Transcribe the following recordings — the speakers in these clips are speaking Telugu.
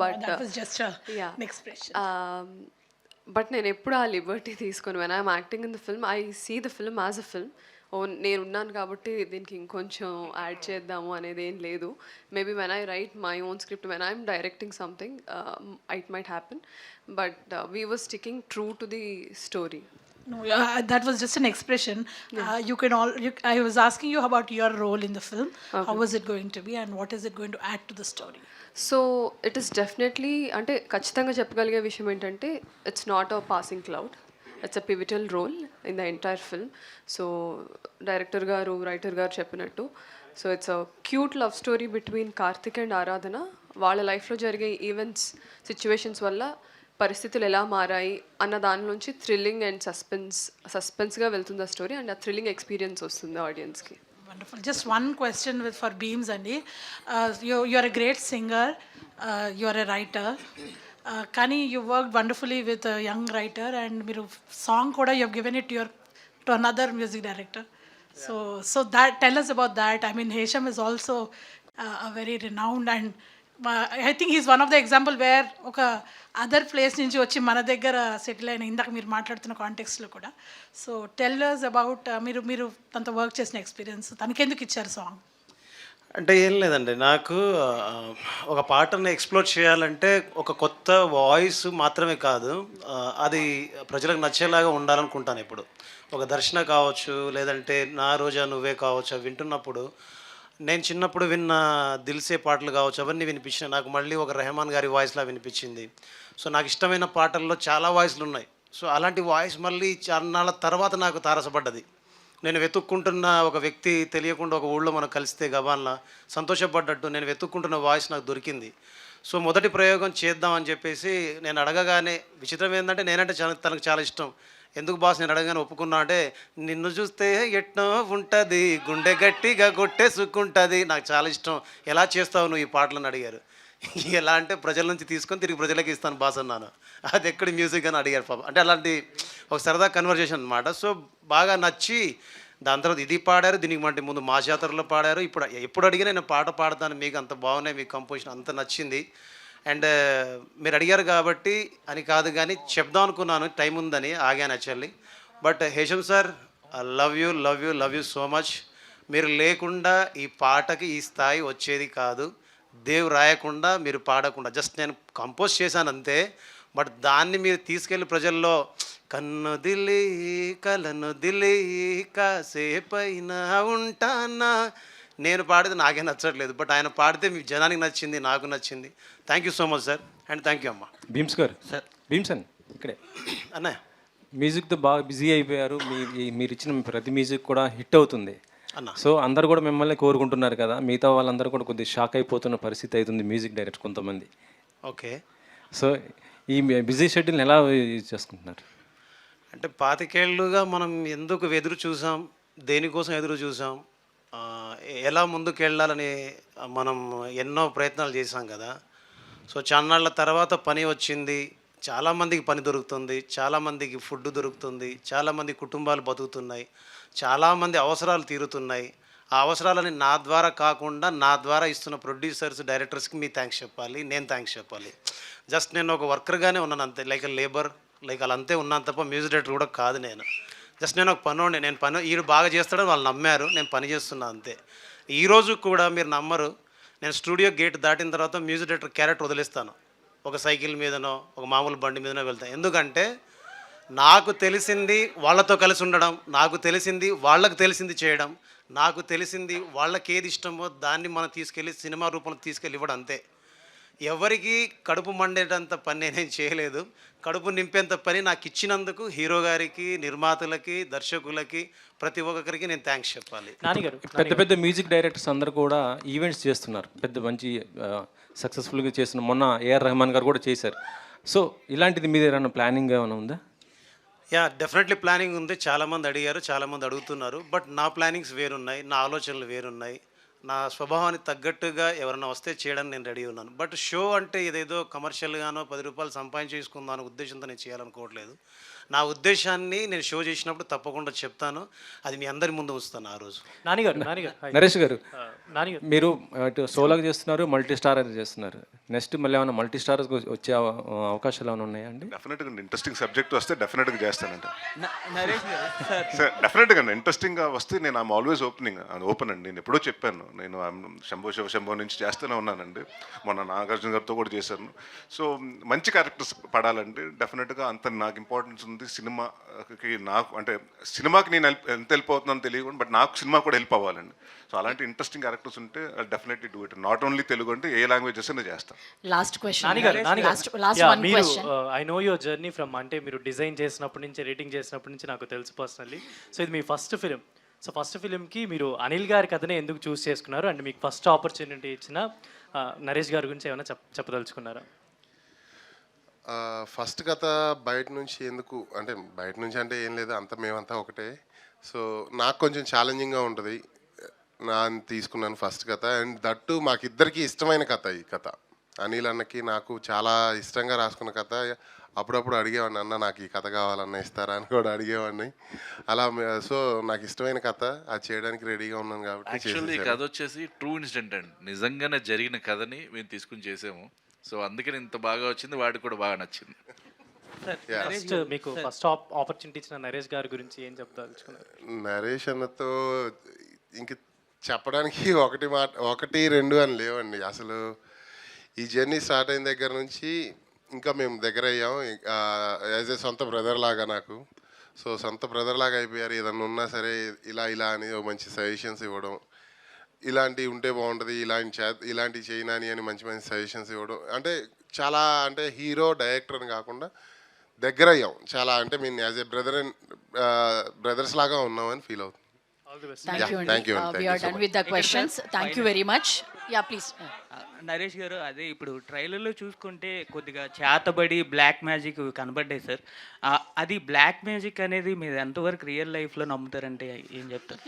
But That was just yeah an expression. But నేను ఎప్పుడు ఆ లిబర్టీ తీసుకొని when I'm acting in the film I see the film as a film. Oh నేను ఉన్నాను కాబట్టి దీనికి ఇంకొంచెం యాడ్ చేద్దాము అనేది ఏం లేదు. Maybe when I write my own script, when I'm directing something, it might happen, but we were sticking true to the story. No, that was just an expression. You can all. I was asking you about your role in the film. How was it going to be, and what is it going to add to the story? So it is definitely, అంటే ఖచ్చితంగా చెప్పగలిగే విషయం ఏంటంటే it's not a passing cloud, it's a pivotal role in the entire film. So director గారు, రైటర్ గారు చెప్పినట్టు, so it's a cute love story between Karthik and Aradhana. వాళ్ళ లైఫ్లో జరిగే ఈవెంట్స్, సిచ్యువేషన్స్ వల్ల పరిస్థితులు ఎలా మారాయి అన్న దాని నుంచి థ్రిల్లింగ్ అండ్ సస్పెన్స్గా వెళ్తుంది ఆ స్టోరీ, అండ్ ఆ థ్రిల్లింగ్ ఎక్స్పీరియన్స్ వస్తుంది ఆడియన్స్కి. Wonderful. Just one question for Beams, Andy. You are a great singer. You are a writer. Kani, you worked wonderfully with a young writer, and మీరు song కూడా you have given it to another music director. So that tell us about that. I mean, Hesham is also a very renowned, and I think he's one of the example where ఒక అదర్ ప్లేస్ నుంచి వచ్చి మన దగ్గర సెటిల్ అయిన, ఇందాక మీరు మాట్లాడుతున్న కాంటెక్స్లో కూడా. సో టెల్ us అబౌట్ మీరు తనతో వర్క్ చేసిన ఎక్స్పీరియన్స్, తనకెందుకు ఇచ్చారు సాంగ్? అంటే ఏం లేదండి, నాకు ఒక పాటను ఎక్స్ప్లోర్ చేయాలంటే ఒక కొత్త వాయిస్ మాత్రమే కాదు, అది ప్రజలకు నచ్చేలాగా ఉండాలనుకుంటాను. ఇప్పుడు ఒక దర్శన కావచ్చు, లేదంటే నా రోజా నువ్వే కావచ్చు, అవి వింటున్నప్పుడు నేను చిన్నప్పుడు విన్న దిల్సే పాటలు కావచ్చు, అవన్నీ వినిపించిన నాకు మళ్ళీ ఒక రెహమాన్ గారి వాయిస్లా వినిపించింది. సో నాకు ఇష్టమైన పాటల్లో చాలా వాయిస్లు ఉన్నాయి. సో అలాంటి వాయిస్ మళ్ళీ చాన్నాళ్ళ తర్వాత నాకు తారసపడ్డది. నేను వెతుక్కుంటున్న ఒక వ్యక్తి తెలియకుండా ఒక ఊళ్ళో మనం కలిస్తే గబాన్లా సంతోషపడ్డట్టు నేను వెతుక్కుంటున్న వాయిస్ నాకు దొరికింది. సో మొదటి ప్రయోగం చేద్దామని చెప్పేసి నేను అడగగానే, విచిత్రం ఏంటంటే నేనంటే తనకు చాలా ఇష్టం. ఎందుకు బాస్ నేను అడగగానే ఒప్పుకున్నా అంటే, నిన్ను చూస్తే ఎట్నో ఉంటుంది, గుండె గట్టిగా కొట్టేసుకుంటుంది, నాకు చాలా ఇష్టం, ఎలా చేస్తావు నువ్వు ఈ పాటలను అడిగారు. ఎలా అంటే ప్రజల నుంచి తీసుకొని తిరిగి ప్రజలకి ఇస్తాను బాస్ అన్నాను. అది ఎక్కడి మ్యూజిక్ అని అడిగారు పాప. అంటే అలాంటి ఒక సరదా కన్వర్జేషన్ అనమాట. సో బాగా నచ్చి దాని తర్వాత ఇది పాడారు, దీనికి మట్టి ముందు మా జాతరలో పాడారు. ఇప్పుడు ఎప్పుడు అడిగినా నేను పాట పాడతాను, మీకు అంత బాగున్నాయి, మీకు కంపోజిషన్ అంత నచ్చింది. అండ్ మీరు అడిగారు కాబట్టి అని కాదు, కానీ చెప్దాం అనుకున్నాను, టైం ఉందని ఆగాను actually. But Hesham sir, love you love you love you so much. మీరు లేకుండా ఈ పాటకి ఈ స్థాయి వచ్చేది కాదు. దేవు రాయకుండా మీరు పాడకుండా జస్ట్ నేను కంపోజ్ చేశాను అంతే. బట్ దాన్ని మీరు తీసుకెళ్ళి ప్రజల్లో కన్ను దిలి కలను దిలి కాసేపైనా ఉంటానా, నేను పాడితే నాకే నచ్చట్లేదు, బట్ ఆయన పాడితే మీ జనానికి నచ్చింది, నాకు నచ్చింది. Thank you so much sir, and thank you అమ్మ. భీమ్స్ గారు, సార్ భీమ్స్ అని ఇక్కడే అన్నయ్య మ్యూజిక్తో బాగా బిజీ అయిపోయారు. మీరు ఇచ్చిన ప్రతి మ్యూజిక్ కూడా హిట్ అవుతుంది అన్న. సో అందరు కూడా మిమ్మల్ని కోరుకుంటున్నారు కదా, మిగతా వాళ్ళందరూ కూడా కొద్దిగా షాక్ అయిపోతున్న పరిస్థితి అవుతుంది మ్యూజిక్ డైరెక్టర్ కొంతమంది. ఓకే. సో ఈ బిజీ షెడ్యూల్ని ఎలా యూజ్ చేసుకుంటున్నారు? అంటే 25 ఏళ్ళుగా మనం ఎందుకు ఎదురు చూసాం, దేనికోసం ఎదురు చూసాం, ఎలా ముందుకు వెళ్ళాలని మనం ఎన్నో ప్రయత్నాలు చేసాం కదా. సో చాన్నాళ్ళ తర్వాత పని వచ్చింది, చాలామందికి పని దొరుకుతుంది, చాలామందికి ఫుడ్ దొరుకుతుంది, చాలామంది కుటుంబాలు బతుకుతున్నాయి, చాలామంది అవసరాలు తీరుతున్నాయి. ఆ అవసరాలని నా ద్వారా కాకుండా నా ద్వారా ఇస్తున్న ప్రొడ్యూసర్స్, డైరెక్టర్స్కి మీ థ్యాంక్స్ చెప్పాలి, నేను థ్యాంక్స్ చెప్పాలి. జస్ట్ నేను ఒక వర్కర్గానే ఉన్నాను అంతే, లైక్ లేబర్, లైక్ అలా అంతే ఉన్నాను తప్ప మ్యూజిక్ డైరెక్టర్ కూడా కాదు నేను. జస్ట్ నేను ఒక పనోడిని, నేను పని వీడు బాగా చేస్తాడని వాళ్ళు నమ్మారు, నేను పని చేస్తున్నా అంతే. ఈరోజు కూడా మీరు నమ్మరు, నేను స్టూడియో గేట్ దాటిన తర్వాత మ్యూజిక్ డైరెక్టర్ క్యారెక్టర్ వదిలేస్తాను, ఒక సైకిల్ మీదనో ఒక మామూలు బండి మీదనో వెళ్తాను. ఎందుకంటే నాకు తెలిసింది వాళ్ళతో కలిసి ఉండడం, నాకు తెలిసింది వాళ్ళకు తెలిసింది చేయడం, నాకు తెలిసింది వాళ్ళకి ఏది ఇష్టమో దాన్ని మనం తీసుకెళ్ళి సినిమా రూపంలో తీసుకెళ్ళి ఇవ్వడం అంతే. ఎవరికి కడుపు మండేటంత పని నేనేం చేయలేదు, కడుపు నింపేంత పని నాకు ఇచ్చినందుకు హీరో గారికి, నిర్మాతలకి, దర్శకులకి, ప్రతి ఒక్కరికి నేను థ్యాంక్స్ చెప్పాలి. పెద్ద పెద్ద మ్యూజిక్ డైరెక్టర్స్ అందరూ కూడా ఈవెంట్స్ చేస్తున్నారు, పెద్ద మంచి సక్సెస్ఫుల్గా చేస్తున్న, మొన్న ఏఆర్ రెహమాన్ గారు కూడా చేశారు. సో ఇలాంటిది మీద ఏమైనా ప్లానింగ్ ఏమైనా ఉందా? యా, డెఫినెట్లీ ప్లానింగ్ ఉంది. చాలామంది అడిగారు, చాలామంది అడుగుతున్నారు. బట్ నా ప్లానింగ్స్ వేరున్నాయి, నా ఆలోచనలు వేరున్నాయి. నా స్వభావానికి తగ్గట్టుగా ఎవరైనా వస్తే చేయడానికి నేను రెడీ ఉన్నాను. బట్ షో అంటే ఇదేదో కమర్షియల్గానో 10 రూపాయలు సంపాదించేసుకుందాం అనే ఉద్దేశంతో నేను చేయాలనుకోవట్లేదు. నా ఉద్దేశాన్ని నేను షో చేసినప్పుడు తప్పకుండా చెప్తాను. అది మీ అందరి ముందు ఉంచుతాను ఆ రోజు. నానిగారు నరేష్ గారు నానిగారు మీరు ఇటు సోలోగా చేస్తున్నారు, మల్టీ స్టార్ అది చేస్తున్నారు. నెక్స్ట్ మళ్ళీ ఏమైనా మల్టీ స్టార్ వచ్చే అవకాశాలు ఏమైనా ఉన్నాయా అండి? డెఫినెట్గా ఇంట్రెస్టింగ్ సబ్జెక్ట్ వస్తే డెఫినెట్గా చేస్తానంట. నరేష్ గారు సార్ సార్ డెఫినెట్గా ఇంట్రెస్టింగ్గా వస్తే నేను ఐమ్ ఆల్వేస్ ఓపెన్ అండి. నేను ఎప్పుడో చెప్పాను, నేను శంభో శివ శంభో నుంచి చేస్తూనే ఉన్నానండి. మొన్న నాగార్జున గారితో కూడా చేశాను. సో మంచి క్యారెక్టర్స్ పడాలంటే డెఫినెట్గా అంత నాకు ఇంపార్టెన్స్ ఉంది. సినిమాకి నాకు అంటే సినిమాకి నేను ఎంత హెల్ప్ అవుతున్నాను తెలియకుండా, బట్ నాకు సినిమా కూడా హెల్ప్ అవ్వాలండి. సో అలాంటి ఇంట్రెస్టింగ్ క్యారెక్టర్స్ ఉంటే definitely do it. Not only Telugu అంటే ఏ లాంగ్వేజెస్ అయినా చేస్తాను. లాస్ట్ క్వశ్చన్ నానిగారు లాస్ట్ వన్ మీరు question. I know your journey from అంటే మీరు డిజైన్ చేసినప్పటి నుంచి రేటింగ్ చేసినప్పటి నుంచి నాకు తెలుసు పర్సనల్లీ. సో ఇది మీ ఫస్ట్ ఫిలిం. సో ఫస్ట్ ఫిలింకి మీరు అనిల్ గారి కథనే ఎందుకు చూస్ చేసుకున్నారు అండ్ మీకు ఫస్ట్ ఆపర్చునిటీ ఇచ్చిన నరేష్ గారి గురించి ఏమైనా చెప్పదలుచుకున్నారా? ఫస్ట్ కథ బయట నుంచి ఎందుకు అంటే బయట నుంచి అంటే ఏం లేదు, అంత మేమంతా ఒకటే. సో నాకు కొంచెం ఛాలెంజింగ్గా ఉంటుంది. నా తీసుకున్నాను ఫస్ట్ కథ. అండ్ దట్టు మాకిద్దరికి ఇష్టమైన కథ. ఈ కథ అనిల్ అన్నకి నాకు చాలా ఇష్టంగా రాసుకున్న కథ. అప్పుడప్పుడు అడిగేవాడిని, అన్న నాకు ఈ కథ కావాలన్న ఇస్తారా అని కూడా అడిగేవాడిని. అలా సో నాకు ఇష్టమైన కథ, అది చేయడానికి రెడీగా ఉన్నాను కాబట్టి. యాక్చువల్లీ ఈ కథ వచ్చేసి ట్రూ ఇన్సిడెంట్ అండి, నిజంగానే జరిగిన కథని మేము తీసుకుని చేసాము. సో అందుకని ఇంత బాగా వచ్చింది, వాడికి కూడా బాగా నచ్చింది. ఫస్ట్ మీకు ఫస్ట్ ఆపర్చునిటీ ఇచ్చిన నరేష్ గారి గురించి ఏం చెప్పదలుచుకున్నారు? నరేష్ అన్నతో ఇంక చెప్పడానికి ఒకటి రెండు అని లేవండి. అసలు ఈ జర్నీ స్టార్ట్ అయిన దగ్గర నుంచి ఇంకా మేము దగ్గర అయ్యాం. యాజ్ ఏ సొంత బ్రదర్ లాగా నాకు. సో సొంత బ్రదర్ లాగా అయిపోయారు. ఏదన్నా ఉన్నా సరే ఇలా అని మంచి సజెషన్స్ ఇవ్వడం, ఇలాంటివి ఉంటే బాగుంటుంది, ఇలాంటివి చేయనాని అని మంచి మంచి సజెషన్స్ ఇవ్వడం. అంటే చాలా అంటే హీరో డైరెక్టర్ అని కాకుండా దగ్గర అయ్యాం చాలా. అంటే మేము యాజ్ ఏ బ్రదర్స్ లాగా ఉన్నామని ఫీల్ అవుతుంది. Thank you. We are done with the questions. Thank you very much. Yeah, please. Naresh గారు, అదే ఇప్పుడు ట్రైలర్లో చూసుకుంటే కొద్దిగా చేతబడి బ్లాక్ మ్యాజిక్ కనబడ్డాయి సార్. అది బ్లాక్ మ్యాజిక్ అనేది మీరు ఎంతవరకు రియల్ లైఫ్లో నమ్ముతారంటే ఏం చెప్తారు?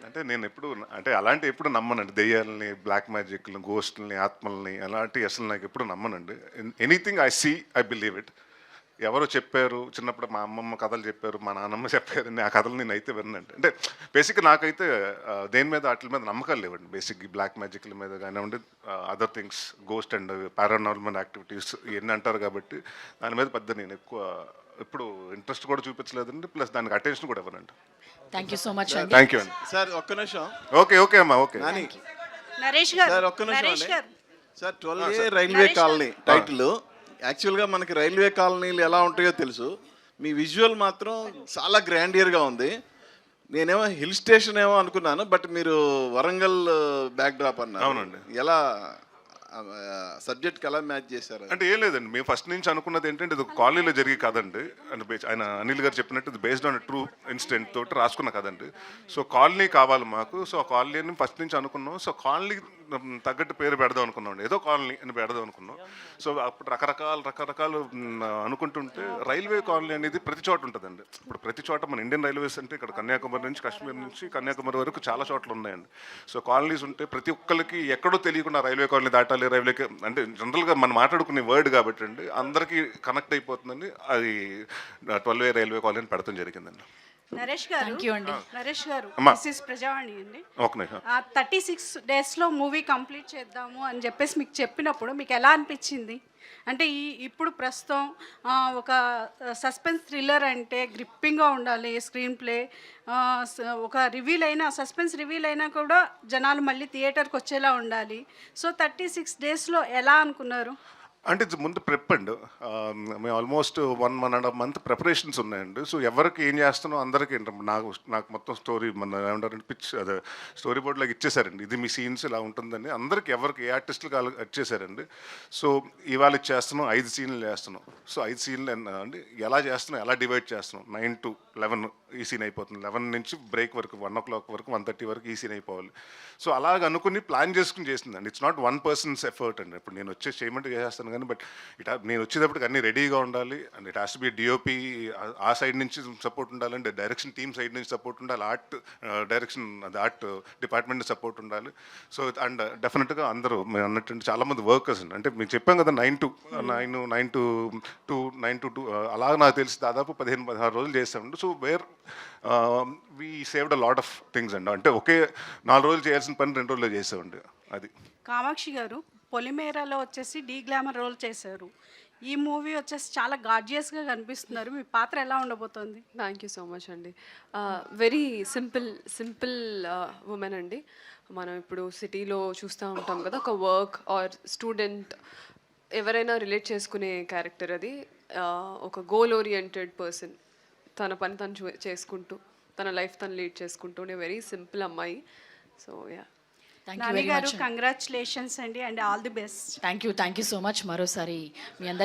అంటే నేను ఎప్పుడు అంటే అలాంటి ఎప్పుడు నమ్మనండి. దెయ్యాలని, బ్లాక్ మ్యాజిక్ని, గోస్ట్ని, ఆత్మల్ని అలాంటి అసలు నాకు ఎప్పుడు నమ్మనండి. Anything I see I believe it. ఎవరో చెప్పారు చిన్నప్పుడు, మా అమ్మమ్మ కథలు చెప్పారు, మా నాన్నమ్మ చెప్పారు, ఆ కథలు నేను అయితే విన్నండి. అంటే బేసిక్గా నాకైతే దేని మీద వాటి మీద నమ్మకాలు లేవండి. బేసిక్ బ్లాక్ మ్యాజిక్ల మీద కానివ్వండి, other things, ghost and paranormal activities ఇవన్నీ అంటారు కాబట్టి దాని మీద పెద్ద నేను ఎక్కువ ఇప్పుడు ఇంట్రెస్ట్ కూడా చూపించలేదండి. ప్లస్ దానికి అటెన్షన్ కూడా ఇవ్వనండి. Thank you so much. Thank you అండి. సార్ ఒక్క నిమిషం. ఓకే అమ్మా, ఓకే. నరేష్ గారు, సార్ ఒక్క నిమిషం. Sir 12A railway colony title. యాక్చువల్గా మనకి రైల్వే కాలనీలు ఎలా ఉంటాయో తెలుసు. మీ విజువల్ మాత్రం చాలా గ్రాండియర్గా ఉంది. నేనేమో హిల్ స్టేషన్ ఏమో అనుకున్నాను, బట్ మీరు వరంగల్ బ్యాక్ డ్రాప్ అన్నారు. అవునండి. ఎలా సబ్జెక్ట్కి ఎలా మ్యాచ్ చేశారు? అంటే ఏం లేదండి, మేము ఫస్ట్ నుంచి అనుకున్నది ఏంటంటే ఇది ఒక కాలనీలో జరిగే కదండి. అంటే ఆయన అనిల్ గారు చెప్పినట్టు ఇది బేస్డ్ ఆన్ ట్రూ ఇన్సిడెంట్ తోటి రాసుకున్న కదండి. సో కాలనీ కావాలి మాకు. సో ఆ కాలనీని ఫస్ట్ నుంచి అనుకున్నాం. సో కాలనీ తగ్గట్టు పేరు పెడదాం అనుకున్నాం, ఏదో కాలనీ అని పెడదాం అనుకున్నాం. సో అప్పుడు రకరకాలు అనుకుంటుంటే రైల్వే కాలనీ అనేది ప్రతి చోట ఉంటుందండి. ఇప్పుడు ప్రతి చోట మన ఇండియన్ రైల్వేస్ అంటే ఇక్కడ కన్యాకుమారి నుంచి కాశ్మీర్ నుంచి కన్యాకుమారి వరకు చాలా చోట్ల ఉన్నాయండి. సో కాలనీస్ ఉంటే ప్రతి ఒక్కరికి ఎక్కడో తెలియకుండా రైల్వే కాలనీ దాటాలి, రైల్వేకి అంటే జనరల్గా మనం మాట్లాడుకునే వర్డ్ కాబట్టి అండి అందరికీ కనెక్ట్ అయిపోతుందండి. అది 12A రైల్వే కాలనీ పెడతాం జరిగిందండి. నరేష్ గారు, Thank you అండి. నరేష్ గారు, అమ్మా. దిస్ ఇస్ ప్రజావాణి అండి. ఓకే. 36 డేస్లో మూవీ కంప్లీట్ చేద్దాము అని చెప్పేసి మీకు చెప్పినప్పుడు మీకు ఎలా అనిపించింది? అంటే ఇప్పుడు ప్రస్తుతం ఒక సస్పెన్స్ థ్రిల్లర్ అంటే గ్రిప్పింగ్గా ఉండాలి స్క్రీన్ ప్లే. ఒక రివీల్ అయినా, సస్పెన్స్ రివీల్ అయినా కూడా జనాలు మళ్ళీ థియేటర్కి వచ్చేలా ఉండాలి. సో 36 డేస్లో ఎలా అనుకున్నారు? అంటే ముందు ప్రెప్ అండి. మేము ఆల్మోస్ట్ 1.5 month ప్రిపరేషన్స్ ఉన్నాయండి. సో ఎవరికి ఏం చేస్తున్నాం అందరికీ నాకు మొత్తం స్టోరీ మన ఏమంటారంటే అదే స్టోరీ బోర్డ్లోకి ఇచ్చేసారండి. ఇది మీ సీన్స్ ఇలా ఉంటుందని అందరికి ఎవరికి ఏ ఆర్టిస్టులకు ఇచ్చేసారండి. సో ఇవాళ ఇచ్చేస్తున్నాం 5 సీన్లు చేస్తున్నాం. సో 5 సీన్లు అండి ఎలా చేస్తున్నాం, ఎలా డివైడ్ చేస్తున్నాం. 9 to 11 ఈ సీన్ అయిపోతుంది. 11 నుంచి బ్రేక్ వరకు 1 o'clock వరకు 1:30 వరకు ఈ సీన్ అయిపోవాలి. సో అలాగ అనుకుని ప్లాన్ చేసుకుని చేసిందండి. It's not one persons effort అండి. ఇప్పుడు నేను వచ్చేసి చేయమంటే చేసేస్తాను, కానీ బట్ నేను వచ్చేటప్పటికి అన్ని రెడీగా ఉండాలి and it has to be DOP ఆ సైడ్ నుంచి సపోర్ట్ ఉండాలి అండ్ డైరెక్షన్ టీమ్ సైడ్ నుంచి సపోర్ట్ ఉండాలి ఆర్ట్ డైరెక్షన్ అది ఆర్ట్ డిపార్ట్మెంట్ సపోర్ట్ ఉండాలి సో అండ్ డెఫినెట్గా అందరూ మేము అన్నట్టు చాలామంది వర్కర్స్ అంటే మీకు చెప్పాం కదా 9 to 2 అలా నాకు తెలిసి దాదాపు 15-16 రోజులు చేస్తామండి so we saved a lot of things అండి అంటే ఒకే 4 రోజులు చేయాల్సిన పని 2 రోజుల్లో చేసామండి అది. కామాక్షి గారు పొలిమేరాలో వచ్చేసి డీ గ్లామర్ రోల్ చేశారు, ఈ మూవీ వచ్చేసి చాలా గార్జియస్గా కనిపిస్తున్నారు, మీ పాత్ర ఎలా ఉండబోతోంది? థ్యాంక్ యూ సో మచ్ అండి. వెరీ సింపుల్ ఉమెన్ అండి. మనం ఇప్పుడు సిటీలో చూస్తూ ఉంటాం కదా, ఒక వర్క్ ఆర్ స్టూడెంట్ ఎవరైనా రిలేట్ చేసుకునే క్యారెక్టర్ అది. ఒక గోల్ ఓరియంటెడ్ పర్సన్, తన పని తను చేసుకుంటూ తన లైఫ్ తను లీడ్ చేసుకుంటూ వెరీ సింపుల్ అమ్మాయి. So yeah, thank you very గారు మచ్. కంగ్రాచులేషన్స్ అండి and all the best. Thank you so much. మరోసారి మీ అందరి